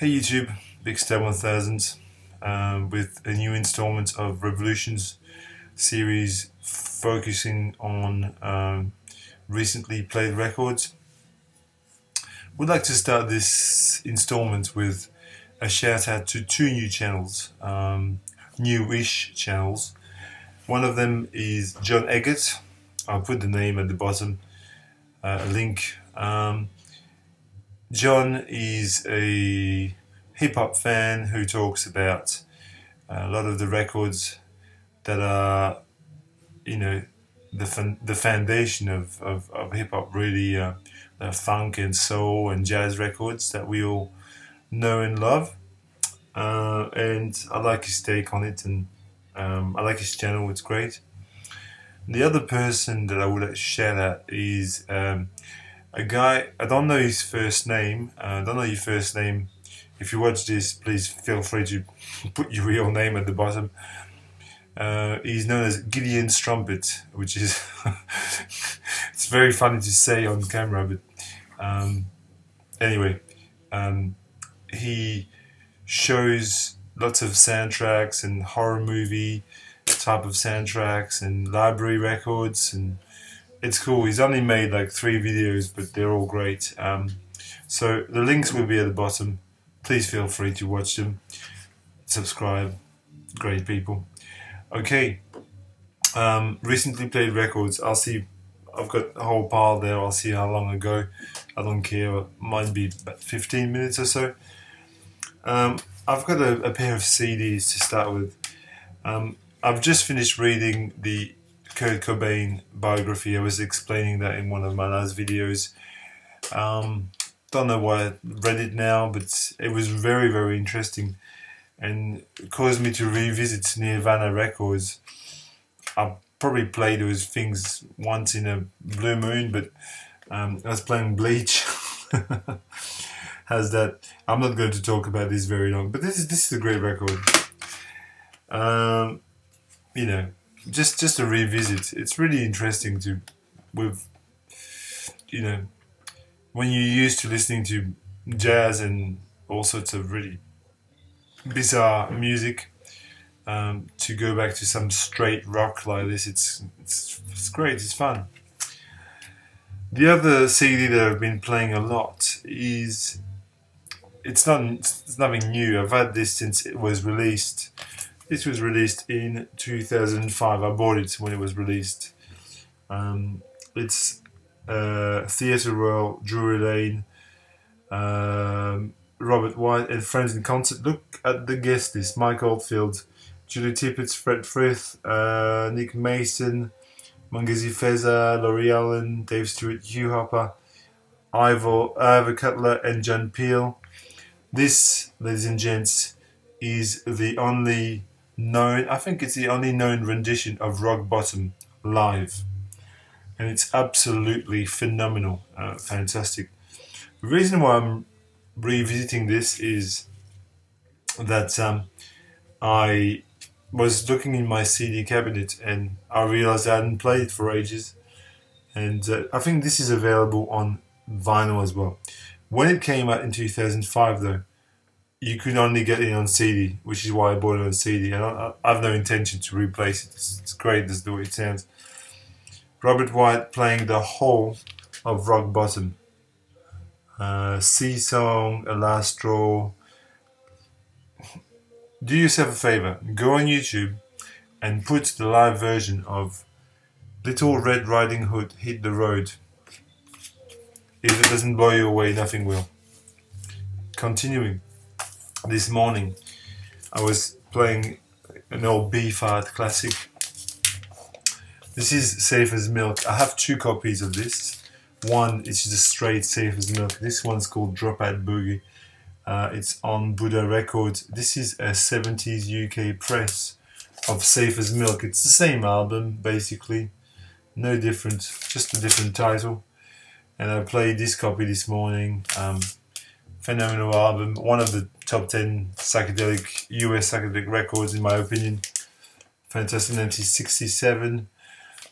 Hey YouTube, Big Star 1000 with a new installment of Revolutions series focusing on recently played records. Would like to start this installment with a shout out to two new channels, newish channels. One of them is John Eggert. I'll put the name at the bottom, a link. John is a hip-hop fan who talks about a lot of the records that are, the foundation of hip-hop, really, the funk and soul and jazz records that we all know and love. And I like his take on it, and I like his channel, it's great. The other person that I would like to shout out is a guy, I don't know his first name, If you watch this, please feel free to put your real name at the bottom. He's known as Gideon Strumpet, which is, it's very funny to say on camera, but anyway, he shows lots of soundtracks and horror movie type of soundtracks and library records, and it's cool. He's only made like 3 videos, but they're all great. So the links will be at the bottom. Please feel free to watch them. Subscribe. Great people. Okay. Recently played records. I'll see. I've got a whole pile there. I'll see how long ago. I don't care. It might be about 15 minutes or so. I've got a pair of CDs to start with. I've just finished reading the Kurt Cobain biography. I was explaining that in one of my last videos. Don't know why I read it now, but it was very, very interesting, and it caused me to revisit Nirvana records. I probably played those things once in a blue moon, but I was playing Bleach. How's that? I'm not going to talk about this very long, but this is a great record. Just a revisit. It's really interesting when you're used to listening to jazz and all sorts of really bizarre music, to go back to some straight rock like this, it's great. It's fun. The other CD that I've been playing a lot is it's nothing new. I've had this since it was released. This was released in 2005. I bought it when it was released. It's Theatre Royal, Drury Lane, Robert White and Friends in Concert. Look at the guest list: Mike Oldfield, Julie Tippett, Fred Frith, Nick Mason, Mungezi Feza, Laurie Allen, Dave Stewart, Hugh Hopper, Ivor Cutler and John Peel. This, ladies and gents, is the only known, I think it's the only known rendition of Rock Bottom live, and it's absolutely phenomenal, fantastic. The reason why I'm revisiting this is that I was looking in my CD cabinet and I realized I hadn't played it for ages, and I think this is available on vinyl as well. When it came out in 2005 though, you could only get it on CD, which is why I bought it on CD, and I have no intention to replace it. It's great, that's the way it sounds. Robert White playing the whole of Rock Bottom. Sea Song, A Last Straw. Do yourself a favor, go on YouTube and put the live version of Little Red Riding Hood Hit the Road. If it doesn't blow you away, nothing will. Continuing. This morning I was playing an old Beefheart classic. This is Safe as Milk. I have 2 copies of this. One is just straight Safe as Milk. This one's called Dropout Boogie. It's on Buddha Records. This is a 70s UK press of Safe as Milk. It's the same album basically, no different, just a different title. And I played this copy this morning. Phenomenal album, one of the top 10 psychedelic, US psychedelic records in my opinion. Fantastic, 1967.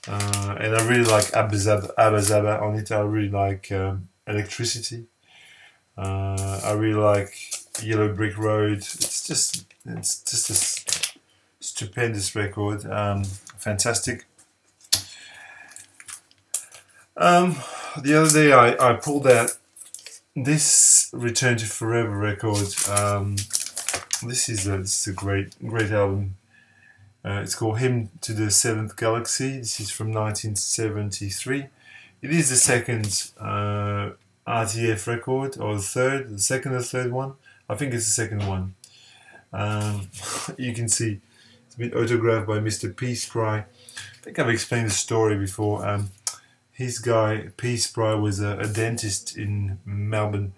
And I really like Abba Zaba on it. I really like Electricity. I really like Yellow Brick Road. It's just a stupendous record. Fantastic. The other day I pulled out this Return to Forever record. This is a great album. It's called Hymn to the Seventh Galaxy. This is from 1973. It is the second RTF record, or the second or third one. I think it's the second one. You can see it's been autographed by Mr. P. Spry. I think I've explained the story before. His guy, P. Spry, was a dentist in Melbourne,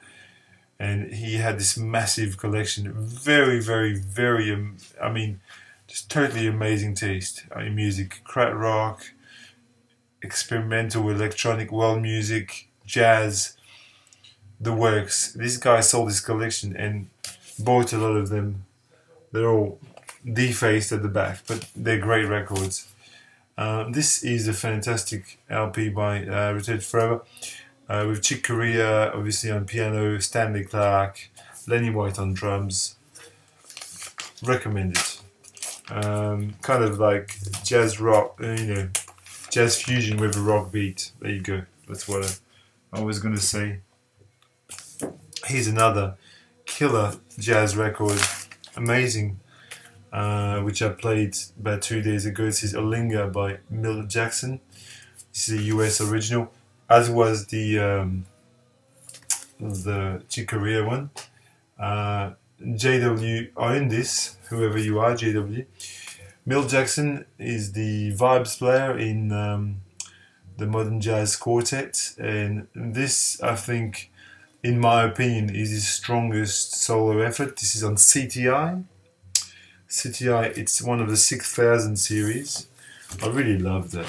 and he had this massive collection. Very, very, very, I mean, just totally amazing taste in music. Krat rock, experimental electronic world music, jazz, the works. This guy sold his collection and bought a lot of them. They're all defaced at the back, but they're great records. This is a fantastic LP by Return to Forever, with Chick Corea obviously on piano, Stanley Clarke, Lenny White on drums. Recommended. Kind of like jazz rock, jazz fusion with a rock beat. There you go. That's what I was going to say. Here's another killer jazz record. Amazing. Which I played about 2 days ago. This is Olinga by Milt Jackson. This is a US original, as was the Chick Corea one. JW owned this, whoever you are, JW. Milt Jackson is the vibes player in the Modern Jazz Quartet, and this, I think, in my opinion, is his strongest solo effort. This is on CTI. CTI, it's one of the 6000 series. I really love the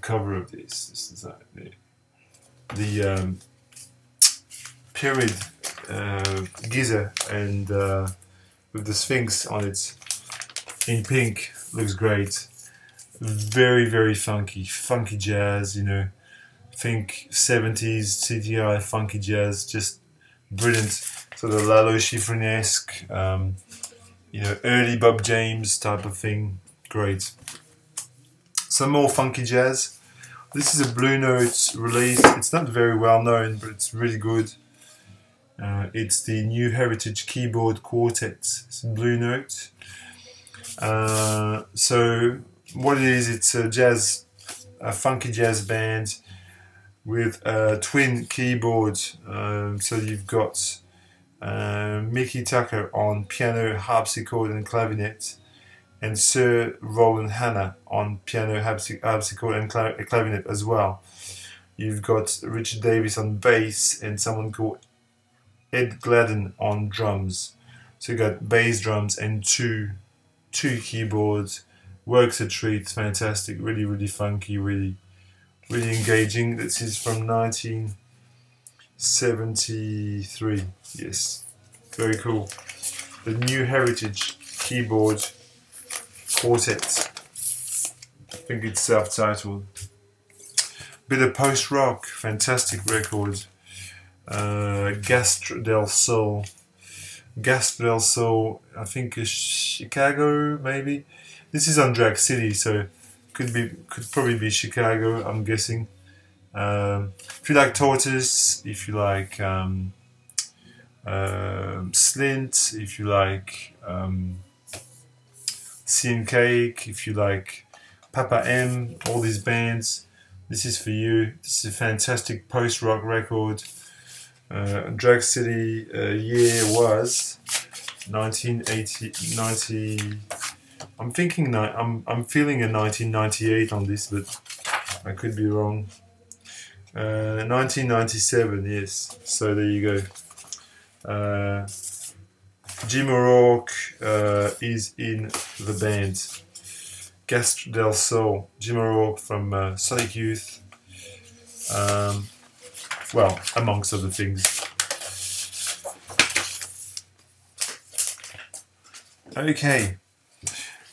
cover of this. This is the period Giza, and with the Sphinx on it in pink. Looks great. Very, very funky jazz, think 70s CTI funky jazz, just brilliant. Sort of Lalo Schifrin-esque, early Bob James type of thing. Great. Some more funky jazz. This is a Blue Note release. It's not very well known, but it's really good. It's the New Heritage Keyboard Quartet. It's Blue Note. So what it is, it's a funky jazz band with a twin keyboard. So you've got Mickey Tucker on piano, harpsichord and clavinet, and Sir Roland Hanna on piano, harpsichord and clavinet as well. You've got Richard Davis on bass and someone called Ed Gladden on drums. So you got bass drums and two keyboards. Works a treat, fantastic, really, really funky, really, really engaging. This is from 1973. Yes, very cool. The New Heritage Keyboard Quartet. I think it's self-titled. Bit of post-rock, fantastic record. Gastre del Sol. Gastre del Sol, I think is Chicago, maybe. This is on Drag City, so could probably be Chicago, I'm guessing. If you like Tortoise, if you like Slint, if you like Sea and Cake, if you like Papa M, all these bands, this is for you. This is a fantastic post-rock record. Drag City year was 1980. I'm feeling a 1998 on this, but I could be wrong. 1997, yes. So there you go. Jim O'Rourke is in the band. Gastre del Sol, Jim O'Rourke from Sonic Youth. Well, amongst other things. Okay.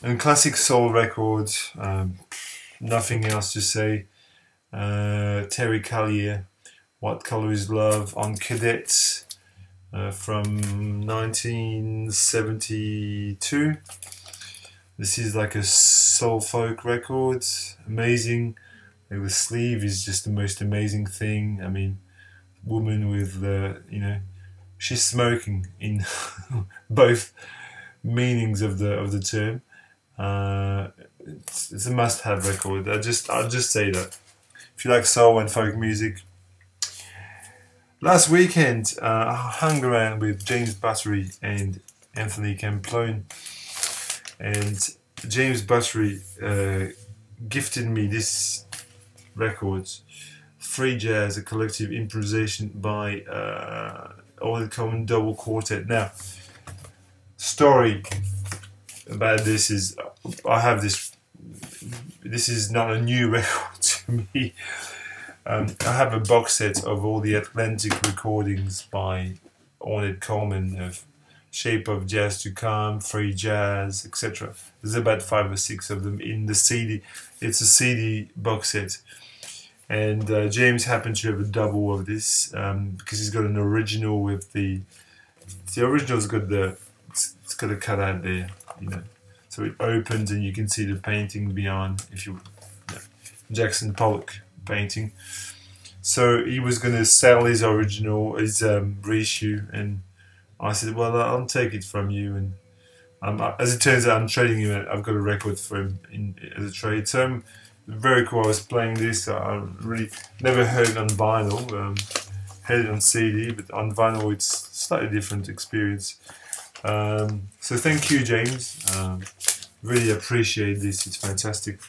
And classic soul record, nothing else to say. Terry Callier, What Color Is Love on Cadets. from 1972. This is like a soul folk record, amazing. Like the sleeve is just the most amazing thing. I mean, woman with she's smoking in both meanings of the term. It's a must-have record. I'll just say that if you like soul and folk music. Last weekend, I hung around with James Buttery and Anthony Camplone, and James Buttery gifted me this record, Free Jazz, a collective improvisation by Ornette Coleman Double Quartet. Now, story about this is, I have this. This is not a new record to me. I have a box set of all the Atlantic recordings by Ornette Coleman of Shape of Jazz to Come, Free Jazz, etc. There's about 5 or 6 of them in the CD. It's a CD box set. And James happened to have a double of this because he's got an original with the original's got it's got a cutout there, so it opens and you can see the painting beyond, Jackson Pollock painting. So he was going to sell his original, his reissue, and I said, well, I'll take it from you. And as it turns out, I'm trading him. I've got a record for him as a trade. So very cool. I was playing this. I really never heard it on vinyl. Heard it on CD, but on vinyl it's slightly different experience. So thank you, James. Really appreciate this. It's fantastic.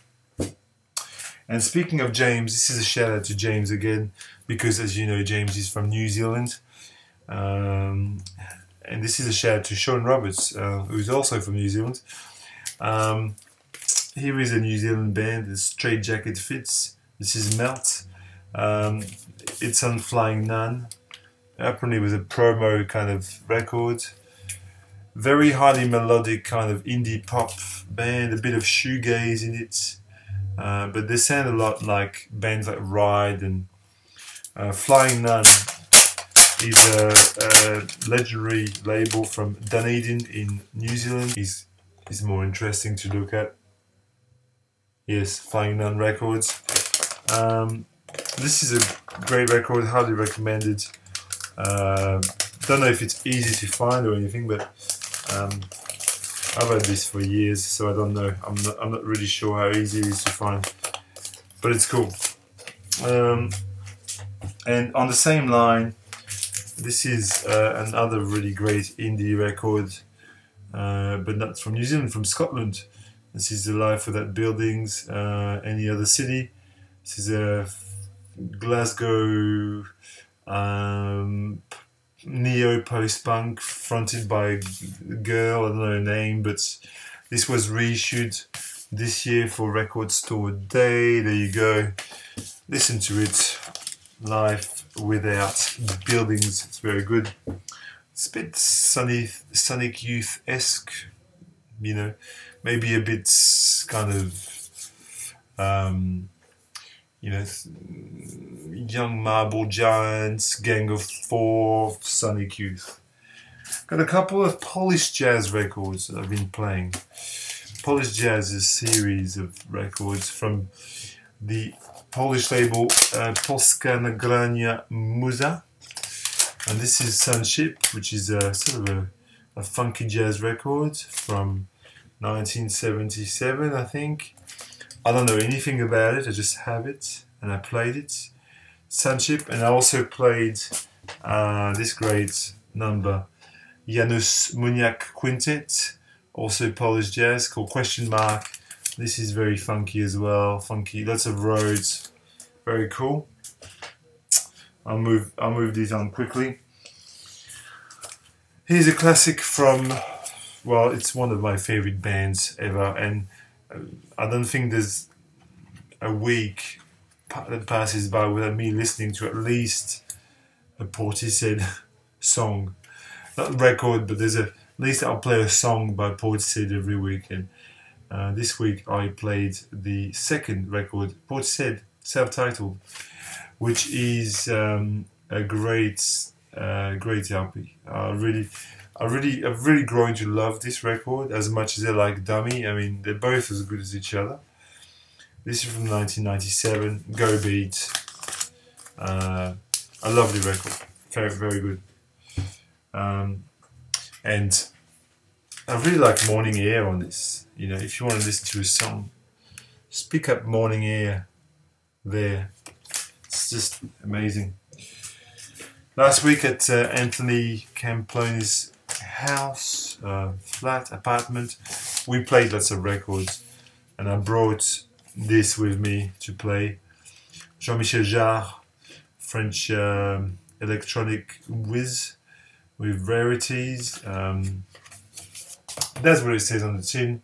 And speaking of James, this is a shout out to James again, because as you know, James is from New Zealand. And this is a shout out to Sean Roberts, who's also from New Zealand. Here is a New Zealand band, the Straight Jacket Fits. This is Melt. It's on Flying Nun. Apparently it was a promo kind of record. Very highly melodic kind of indie pop band, a bit of shoegaze in it. But they sound a lot like bands like Ride, and Flying Nun is a legendary label from Dunedin in New Zealand. Is more interesting to look at. Yes, Flying Nun Records. This is a great record, highly recommended. Don't know if it's easy to find or anything, but I've had this for years, so I don't know. I'm not really sure how easy it is to find, but it's cool. And on the same line, this is another really great indie record, but not from New Zealand, from Scotland. This is The Life Without Buildings, Any Other City. This is a Glasgow neo post-punk fronted by a girl, I don't know her name, but this was reissued this year for Record Store Day. There you go. Listen to it. Life Without Buildings. It's very good. It's a bit Sonic Youth-esque, maybe a bit kind of Young Marble Giants, Gang of Four, Sonic Youth. Got a couple of Polish jazz records that I've been playing. Polish Jazz is a series of records from the Polish label Polska Nagrania Muza. And this is Sunship, which is a sort of a funky jazz record from 1977, I think. I don't know anything about it, I just have it and I played it. Sunship, and I also played this great number, Janusz Muniak Quintet, also Polish jazz, called Question Mark. This is very funky as well, funky, lots of Rhodes, very cool. I'll move these on quickly. Here's a classic from, well, it's one of my favorite bands ever, and I don't think there's a week that passes by without me listening to at least a Portishead song. Not record, but at least I'll play a song by Portishead every week. And this week I played the second record, Portishead, self-titled, which is a great great LP. I've really grown to love this record as much as I like Dummy. I mean, they're both as good as each other. This is from 1997. Go Beat. A lovely record. Very, very good. And I really like Morning Air on this. You know, if you want to listen to a song, just pick up Morning Air there. It's just amazing. Last week at Anthony Camploni's house, flat, apartment, we played lots of records, and I brought this with me to play. Jean-Michel Jarre, French electronic whiz with rarities. That's what it says on the tin.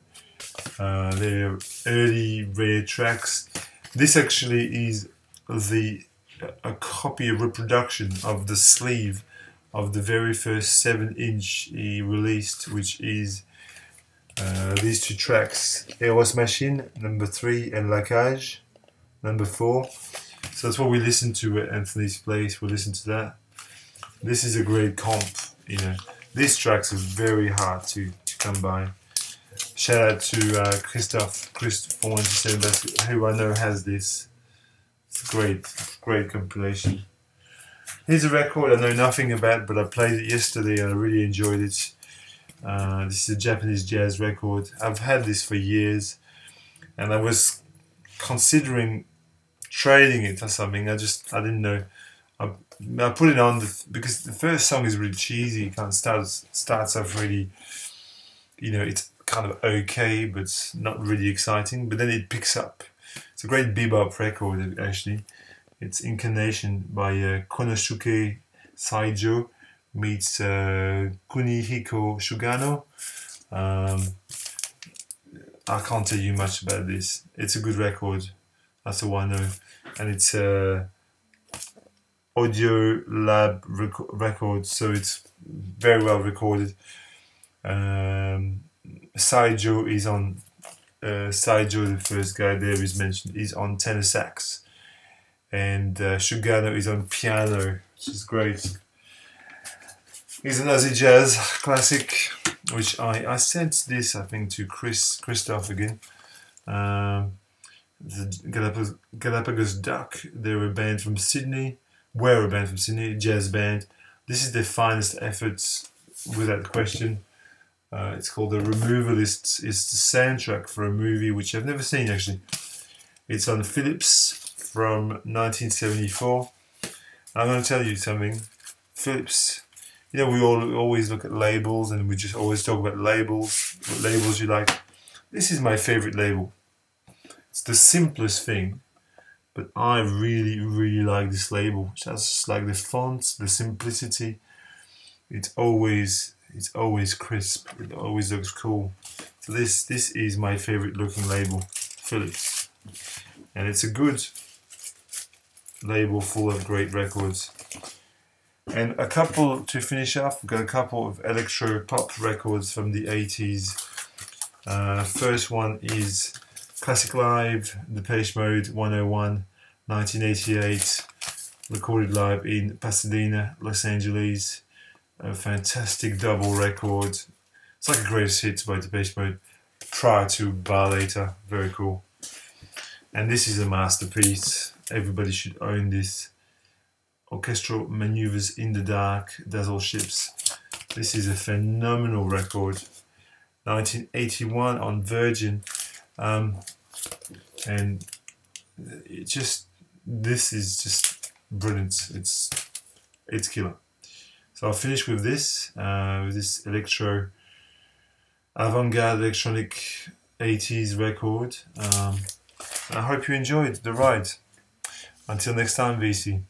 They're early rare tracks. This actually is a copy, a reproduction of the sleeve of the very first 7-inch he released, which is these two tracks, Eros Machine, number 3, and La Cage, number 4. So that's what we listened to at Anthony's place. We listened to that. This is a great comp, you know. These tracks are very hard to come by. Shout out to Christophe 497, who I know has this. It's a great compilation. Here's a record I know nothing about, but I played it yesterday and I really enjoyed it. This is a Japanese jazz record. I've had this for years, and I was considering trading it or something. I didn't know. I put it on because the first song is really cheesy. It kind of starts off really, you know, it's kind of okay, but not really exciting. But then it picks up. It's a great bebop record, actually. It's Incarnation by Konosuke Saijo meets Kunihiko Shugano. I can't tell you much about this. It's a good record. That's all I know. And it's Audio Lab record, so it's very well recorded. Saijo is on Saijo, the first guy there is mentioned, is on tenor sax, and Shugano is on piano, which is great. He's an Aussie jazz classic, which I sent this, I think, to Christophe again. The Galapagos Duck, they're a band from Sydney, a jazz band. This is their finest efforts, without question. It's called The Removalists. It's the soundtrack for a movie which I've never seen, actually. It's on Philips from 1974. I'm going to tell you something. Philips, you know, we always look at labels and we just always talk about labels, what labels you like. This is my favorite label. It's the simplest thing, but I really, really like this label. Just like the fonts, the simplicity. It's always crisp. It always looks cool. So this is my favorite looking label, Philips, and it's a good label full of great records. And a couple to finish off. We've got a couple of electro pop records from the 80s. First one is Classic Live, Depeche Mode 101, 1988, recorded live in Pasadena, Los Angeles. A fantastic double record. It's like a greatest hits by Depeche Mode prior to Bar Later. Very cool. And this is a masterpiece. Everybody should own this. Orchestral Maneuvers in the Dark, Dazzle Ships. This is a phenomenal record. 1981 on Virgin. And this is just brilliant. It's killer. So I'll finish with this electro avant-garde electronic 80s record. I hope you enjoyed the ride. Until next time, VC.